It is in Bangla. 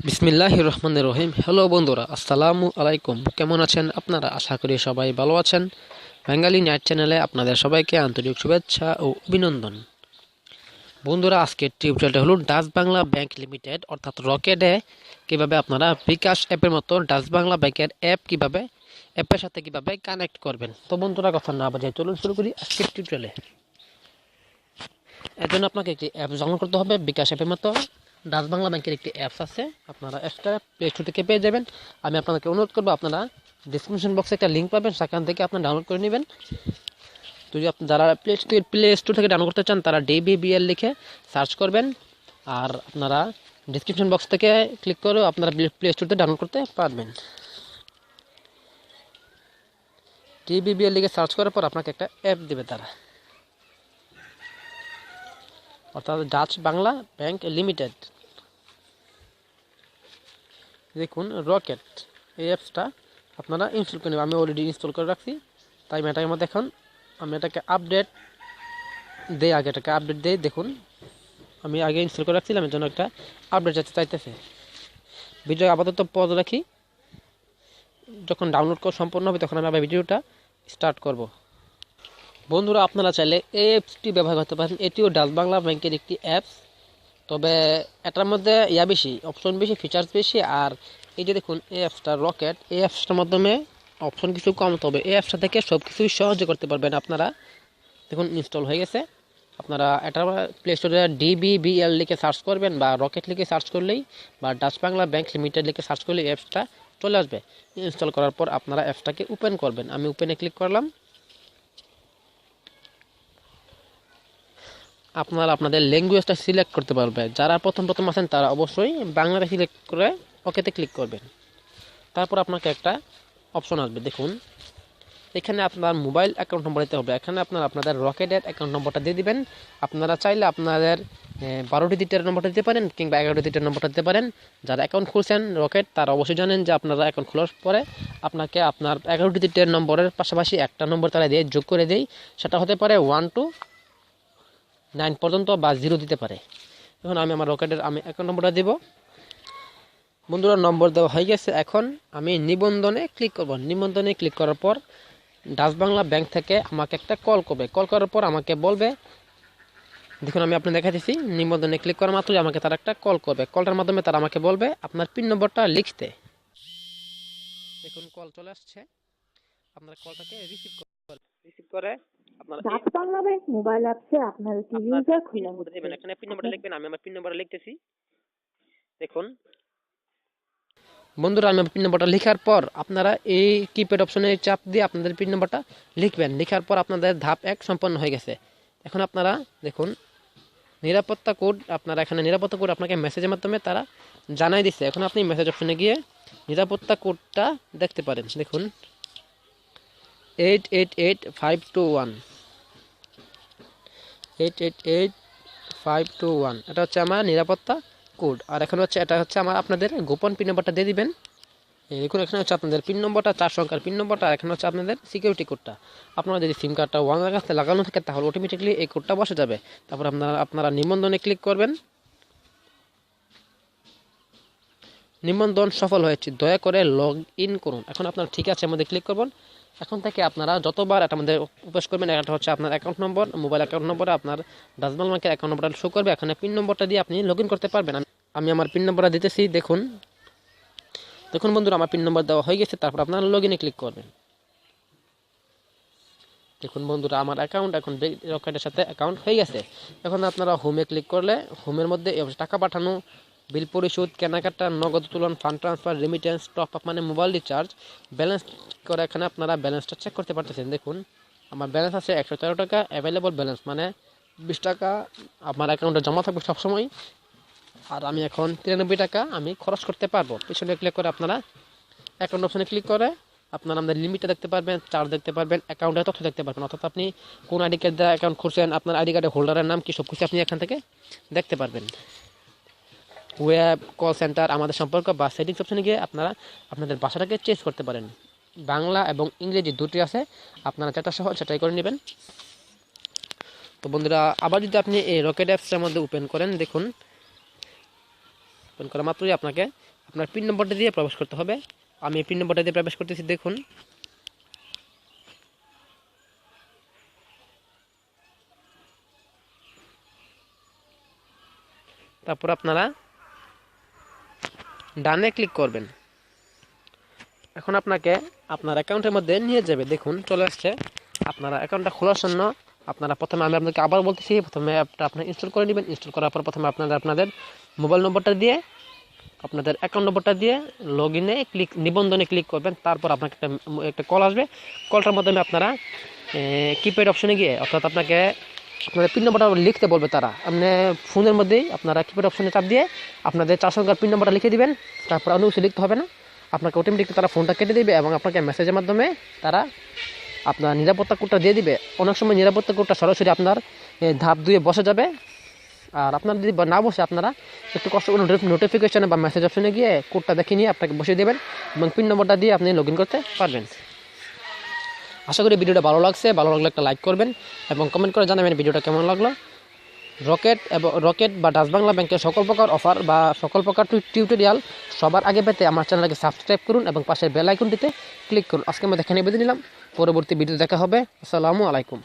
বিসমিল্লাহির রহমানির রহিম। হ্যালো বন্ধুরা, আসসালামু আলাইকুম। কেমন আছেন আপনারা? আশা করি সবাই ভালো আছেন। বাঙালি নাইট চ্যানেলে আপনাদের সবাইকে আন্তরিক শুভেচ্ছা ও অভিনন্দন। বন্ধুরা, আজকের টিউটোরিয়ালটা হলো ডাচ বাংলা ব্যাংক লিমিটেড অর্থাৎ রকেটে কিভাবে আপনারা বিকাশ অ্যাপের মতো ডাচ বাংলা ব্যাংকের অ্যাপের সাথে কিভাবে কানেক্ট করবেন। তো বন্ধুরা, কথা না বাজিয়ে চলুন শুরু করি আজকের টিউটোরিয়ালে। এর জন্য আপনাকে একটি অ্যাপ ডাউনলোড করতে হবে। বিকাশ অ্যাপের মতো ডাচ বাংলা ব্যাংকের একটি অ্যাপস আছে, আপনারা অ্যাপসটা প্লে স্টোর থেকে পেয়ে যাবেন। আমি আপনাদেরকে অনুরোধ করবো, আপনারা ডিসক্রিপশন বক্সে একটা লিঙ্ক পাবেন, সেখান থেকে আপনারা ডাউনলোড করে নেবেন। যদি যারা প্লে স্টোর থেকে ডাউনলোড করতে চান তারা DBBL লিখে সার্চ করবেন, আর আপনারা ডিসক্রিপশন বক্স থেকে ক্লিক করে আপনারা প্লে স্টোর থেকে ডাউনলোড করতে পারবেন। DBBL লিখে সার্চ করার পর আপনাকে একটা অ্যাপ দেবে তারা, অর্থাৎ ডাচ বাংলা ব্যাংক লিমিটেড। দেখুন রকেট, এই অ্যাপসটা আপনারা ইনস্টল করে নেবেন। আমি অলরেডি ইনস্টল করে রাখছি, তাই আমি এটার মধ্যে এখন আমি এটাকে আপডেট দেই। আগে এটাকে আপডেট দেই। দেখুন আমি আগে ইনস্টল করে রাখছিলাম, এর জন্য একটা আপডেট চাইতেছে। ভিডিও আপাতত পজ রাখি, যখন ডাউনলোড করা সম্পূর্ণ হবে তখন আমি আবার ভিডিওটা স্টার্ট করব। বন্ধুরা, আপনারা চাইলে এই অ্যাপসটি ব্যবহার করতে পারেন। এটিও ডাচ বাংলা ব্যাংকের একটি অ্যাপস, তবে এটার মধ্যে বেশি অপশন, বেশি ফিচার্স বেশি। আর এই যে দেখুন এই অ্যাপসটা রকেট, এই অ্যাপসটার মাধ্যমে অপশন কিছু কম, তবে এই অ্যাপসটা থেকে সব কিছুই সহজে করতে পারবেন আপনারা। দেখুন ইনস্টল হয়ে গেছে। আপনারা এটা প্লে স্টোরে DBBL লিখে সার্চ করবেন, বা রকেট লিখে সার্চ করলেই, বা ডাচ বাংলা ব্যাংক লিমিটেড লিখে সার্চ করলেই অ্যাপসটা চলে আসবে। ইনস্টল করার পর আপনারা অ্যাপসটাকে ওপেন করবেন। আমি ওপেনে ক্লিক করলাম। আপনারা আপনাদের ল্যাঙ্গুয়েজটা সিলেক্ট করতে পারবেন। যারা প্রথম আছেন তারা অবশ্যই বাংলাটা সিলেক্ট করে ওকেতে ক্লিক করবেন। তারপর আপনাকে একটা অপশন আসবে। দেখুন এখানে আপনার মোবাইল অ্যাকাউন্ট নম্বর দিতে হবে। এখানে আপনারা আপনাদের রকেটের অ্যাকাউন্ট নম্বরটা দিয়ে দিবেন। আপনারা চাইলে আপনাদের 12 ডিজিটের নম্বরটা দিতে পারেন, কিংবা 11 ডিজিটের নম্বরটা দিতে পারেন। যারা অ্যাকাউন্ট খুলছেন রকেট তারা অবশ্যই জানেন যে আপনারা অ্যাকাউন্ট খোলার পরে আপনাকে আপনার 11 ডিজিটের নম্বরের পাশাপাশি একটা নম্বর তারা দিয়ে যোগ করে দেয়। সেটা হতে পারে 1 to 9 পর্যন্ত, বা 0 দিতে পারে। এখন আমি আমার রকেটের অ্যাকাউন্ট নম্বরটা দেব। বন্ধুরা, নম্বর দেওয়া হয়ে গেছে। এখন আমি নিবন্ধনে ক্লিক করব। নিবন্ধনে ক্লিক করার পর ডাচ বাংলা ব্যাংক থেকে আমাকে একটা কল করবে। কল করার পর আমাকে বলবে, দেখুন আমি আপনাকে দেখাচ্ছি, নিবন্ধনে ক্লিক করার মাত্রই আমাকে তারা একটা কল করবে। কলটার মাধ্যমে তারা আমাকে বলবে আপনার পিন নম্বরটা লিখতে। দেখুন কল চলে আসছে। আপনার কলটাকে রিসিভ করে আপনারা ডাচ বাংলা ব্যাংক মোবাইল অ্যাপসে আপনার একটি ইউজার খোলা হচ্ছে। এখানে পিন নম্বরটা লিখবেন। আমি আমার পিন নম্বরটা লিখতেছি। দেখুন বন্ধুরা, আমি পিন নম্বরটা লেখার পর আপনারা এই কিপ্যাড অপশনে চাপ দিয়ে আপনাদের পিন নম্বরটা লিখবেন। লেখার পর আপনাদের ধাপ 1 সম্পন্ন হয়ে গেছে। এখন আপনারা দেখুন নিরাপত্তা কোড, আপনারা এখানে নিরাপত্তা কোড আপনাকে মেসেজের মাধ্যমে তারা জানাই দিচ্ছে। এখন আপনি মেসেজ অপশনে গিয়ে নিরাপত্তা কোডটা দেখতে পারেন। দেখুন 888521 888521 এটা হচ্ছে আমার নিরাপত্তা কোড। আর এখন হচ্ছে এটা হচ্ছে আপনাদের গোপন পিন নম্বরটা দিয়ে দিবেন। দেখুন এখানে হচ্ছে আপনাদের পিন নম্বরটা, 4 সংখ্যার পিন নম্বরটা। আর এখানে হচ্ছে আপনাদের সিকিউরিটি কোডটা। আপনারা যদি সিম কার্ডটা ওয়ানের কাছে লাগানো থাকে তাহলে অটোমেটিকলি এই কোডটা বসে যাবে। তারপর আপনারা নিবন্ধনে ক্লিক করবেন। নিবন্ধন সফল হয়েছে, দয়া করে লগ ইন করুন। এখন আপনারা ঠিক আছে আমাদের ক্লিক করবেন। এখন থেকে আপনারা যতবার এটা আমাদের প্রবেশ করবেন, এটা হচ্ছে আপনার অ্যাকাউন্ট নম্বর, মোবাইল অ্যাকাউন্ট নম্বরে আপনার ডাচ বাংলা ব্যাংকের অ্যাকাউন্ট নম্বরটা শো করবে। এখানে পিন নম্বরটা দিয়ে আপনি লগ ইন করতে পারবেন। আমি আমার পিন নম্বরটা দিতেছি। দেখুন বন্ধুরা, আমার পিন নম্বর দেওয়া হয়ে গেছে। তারপর আপনারা লগ ইনে ক্লিক করবেন। দেখুন বন্ধুরা, আমার অ্যাকাউন্ট এখন রকেটের সাথে অ্যাকাউন্ট হয়ে গেছে। এখন আপনারা হোমে ক্লিক করলে হোমের মধ্যে টাকা পাঠানো, বিল পরিশোধ, কেনাকাটা, নগদ উত্তোলন, fund transfer, remittance, top up মানে মোবাইল রিচার্জ, ব্যালেন্স করে এখানে আপনারা ব্যালেন্সটা চেক করতে পারতেছেন। দেখুন আমার ব্যালেন্স আছে 113 টাকা। অ্যাভেলেবল ব্যালেন্স মানে 20 টাকা আমার অ্যাকাউন্টে জমা থাকবে সবসময়। আর আমি এখন 93 টাকা আমি খরচ করতে পারবো। পিছনে ক্লিক করে আপনারা অ্যাকাউন্ট অপশনে ক্লিক করে আপনারা আমাদের লিমিটটা দেখতে পারবেন, চার্জ দেখতে পারবেন, অ্যাকাউন্টের তথ্য দেখতে পারবেন। অর্থাৎ আপনি কোন আইডি কার্ড দিয়ে অ্যাকাউন্ট খুলছেন, আপনার আইডি কার্ডের হোল্ডারের নাম কি, সব কিছু আপনি এখান থেকে দেখতে পারবেন। ওয়েব, কল সেন্টার, আমাদের সম্পর্ক বা সেটিংস অপশনে গিয়ে আপনারা আপনাদের ভাষাটাকে চেঞ্জ করতে পারেন। বাংলা এবং ইংরেজি দুটি আছে, আপনারা যেটা সহজ সেটাই করে নেবেন। তো বন্ধুরা, আবার যদি আপনি এই রকেট অ্যাপসের মধ্যে ওপেন করেন, দেখুন ওপেন করা মাত্রই আপনাকে আপনার পিন নম্বরটা দিয়ে প্রবেশ করতে হবে। আমি পিন নম্বরটা দিয়ে প্রবেশ করতেছি, দেখুন। তারপর আপনারা ডানে ক্লিক করবেন। এখন আপনাকে আপনার অ্যাকাউন্টের মধ্যে নিয়ে যাবে, দেখুন চলে আসছে। আপনারা অ্যাকাউন্টটা খোলার জন্য আপনারা প্রথমে, আমি আপনাকে আবার বলতেছি, প্রথমে অ্যাপটা আপনার ইনস্টল করে নেবেন। ইনস্টল করার পর প্রথমে আপনাদের মোবাইল নম্বরটা দিয়ে, আপনাদের অ্যাকাউন্ট নম্বরটা দিয়ে লগ ইনে নিবন্ধনে ক্লিক করবেন। তারপর আপনাকে একটা কল আসবে। কলটার মাধ্যমে আপনারা কিপ্যাড অপশনে গিয়ে, অর্থাৎ আপনাকে আপনাদের পিন নম্বরটা লিখতে বলবে তারা। আপনি ফোনের মধ্যেই আপনারা কিপ্যাড অপশনে চাপ দিয়ে আপনাদের 4 সংখ্যার পিন নম্বরটা লিখে দিবেন। তারপর অন্য কিছু লিখতে হবে না, আপনাকে অটোমেটিক তারা ফোনটা কেটে দিবে এবং আপনাকে মেসেজের মাধ্যমে তারা আপনার নিরাপত্তা কোডটা দিয়ে দিবে। অনেক সময় নিরাপত্তা কোডটা সরাসরি আপনার ধাপ 2 বসে যাবে। আর আপনার যদি না বসে, আপনারা একটু কষ্ট করে নোটিফিকেশনে বা মেসেজ অপশনে গিয়ে কোডটা দেখে নিয়ে আপনাকে বসিয়ে দেবেন এবং পিন নম্বরটা দিয়ে আপনি লগ ইন করতে পারবেন। আশা করি ভিডিওটা ভালো লাগছে। ভালো লাগলে একটা লাইক করবেন এবং কমেন্ট করে জানাবেন ভিডিওটা কেমন লাগলো। রকেট বা ডাচ বাংলা ব্যাংকের সকল প্রকার অফার বা সকল প্রকার টিউটোরিয়াল সবার আগে পেতে আমার চ্যানেলকে সাবস্ক্রাইব করুন এবং পাশের বেল আইকনটিতে ক্লিক করুন। আজকে আমরা দেখে নিয়ে বেঁধে নিলাম, পরবর্তী ভিডিও দেখা হবে। আসসালামু আলাইকুম।